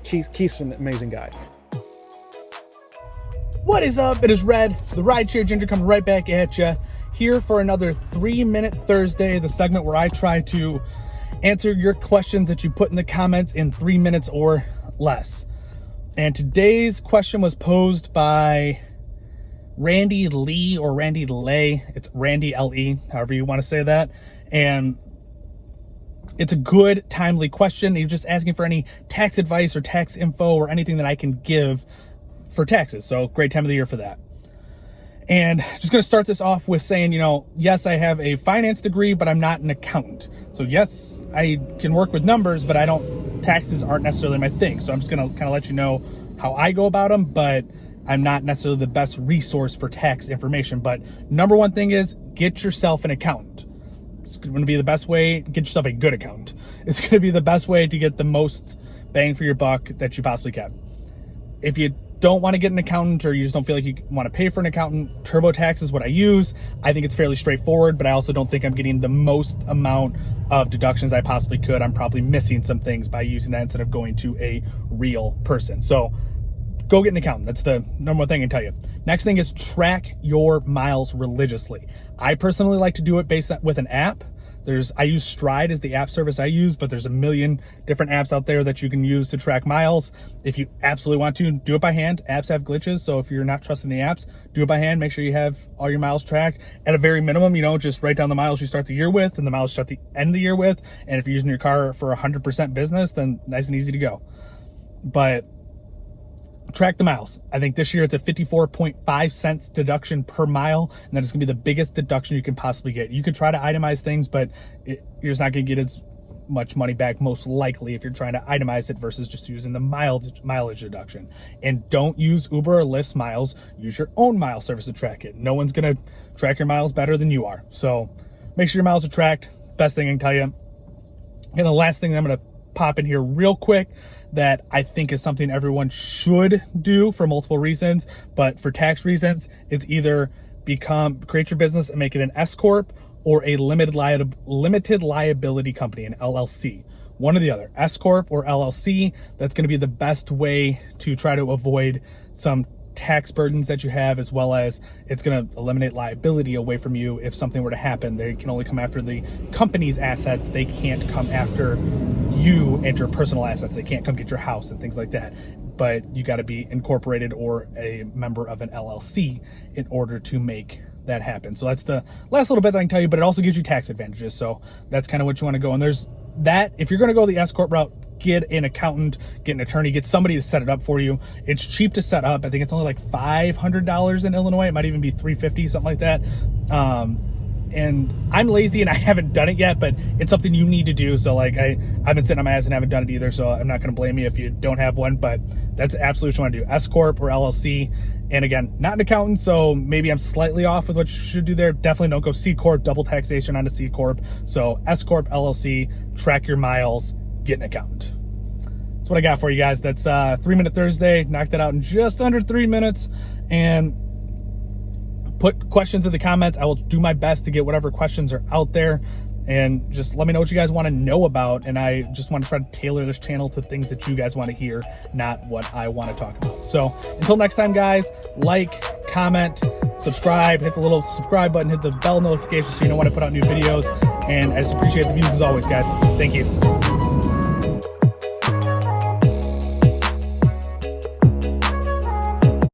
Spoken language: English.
Keith's an amazing guy. What is up? It is Red, the Rideshare Ginger, coming right back at you here for another 3-Minute Thursday, the segment where I try to answer your questions that you put in the comments in 3 minutes or less. And today's question was posed by Randy Lee or Randy Lay. It's Randy L-E, however you want to say that. And it's a good, timely question. You're just asking for any tax advice or tax info or anything that I can give for taxes. So great time of the year for that. And just going to start this off with saying, yes, I have a finance degree, but I'm not an accountant. So yes, I can work with numbers, but taxes aren't necessarily my thing. So I'm just going to kind of let you know how I go about them, but I'm not necessarily the best resource for tax information. But number one thing is get yourself an accountant. It's going to be the best way. Get yourself a good accountant. It's going to be the best way to get the most bang for your buck that you possibly can. If you don't want to get an accountant, or you just don't feel like you want to pay for an accountant, TurboTax is what I use. I think it's fairly straightforward, but I also don't think I'm getting the most amount of deductions I possibly could. I'm probably missing some things by using that instead of going to a real person. So go get an accountant. That's the number one thing I can tell you. Next thing is track your miles religiously. I personally like to do it based with an app. I use Stride as the app service I use, but there's a million different apps out there that you can use to track miles. If you absolutely want to, do it by hand. Apps have glitches, so if you're not trusting the apps, do it by hand. Make sure you have all your miles tracked. At a very minimum, just write down the miles you start the year with and the miles you start the end of the year with. And if you're using your car for 100% business, then nice and easy to go. But track the miles. I think this year it's a 54.5 cents deduction per mile, and that is going to be the biggest deduction you can possibly get. You could try to itemize things, but you're just not going to get as much money back, most likely, if you're trying to itemize it versus just using the mileage deduction. And don't use Uber or Lyft's miles. Use your own mile service to track it. No one's going to track your miles better than you are. So make sure your miles are tracked. Best thing I can tell you. And the last thing that I'm going to pop in here real quick that I think is something everyone should do for multiple reasons, but for tax reasons, it's either create your business and make it an SCorp or a limited liability company, an LLC. One or the other, SCorp or LLC. That's going to be the best way to try to avoid some tax burdens that you have, as well as it's going to eliminate liability away from you. If something were to happen, they can only come after the company's assets. They can't come after you and your personal assets. They can't come get your house and things like that. But you got to be incorporated or a member of an LLC in order to make that happen. So that's the last little bit that I can tell you, but it also gives you tax advantages. So that's kind of what you want to go. And there's that. If you're going to go the SCorp route, get an accountant, get an attorney, get somebody to set it up for you. It's cheap to set up. I think it's only like $500 in Illinois. It might even be $350, something like that. And I'm lazy and I haven't done it yet, but it's something you need to do. So I've been sitting on my ass and haven't done it either. So I'm not going to blame you if you don't have one, but that's absolutely what you want to do. SCorp or LLC. And again, not an accountant, so maybe I'm slightly off with what you should do there. Definitely don't go SCorp, double taxation on a SCorp. So SCorp, LLC, track your miles, get an accountant. That's what I got for you guys. That's 3-Minute Thursday. Knocked that out in just under 3 minutes. And put questions in the comments. I will do my best to get whatever questions are out there. And just let me know what you guys want to know about. And I just want to try to tailor this channel to things that you guys want to hear, not what I want to talk about. So until next time, guys, like, comment, subscribe, hit the little subscribe button, hit the bell notification so you know when I put out new videos. And I just appreciate the views as always, guys. Thank you.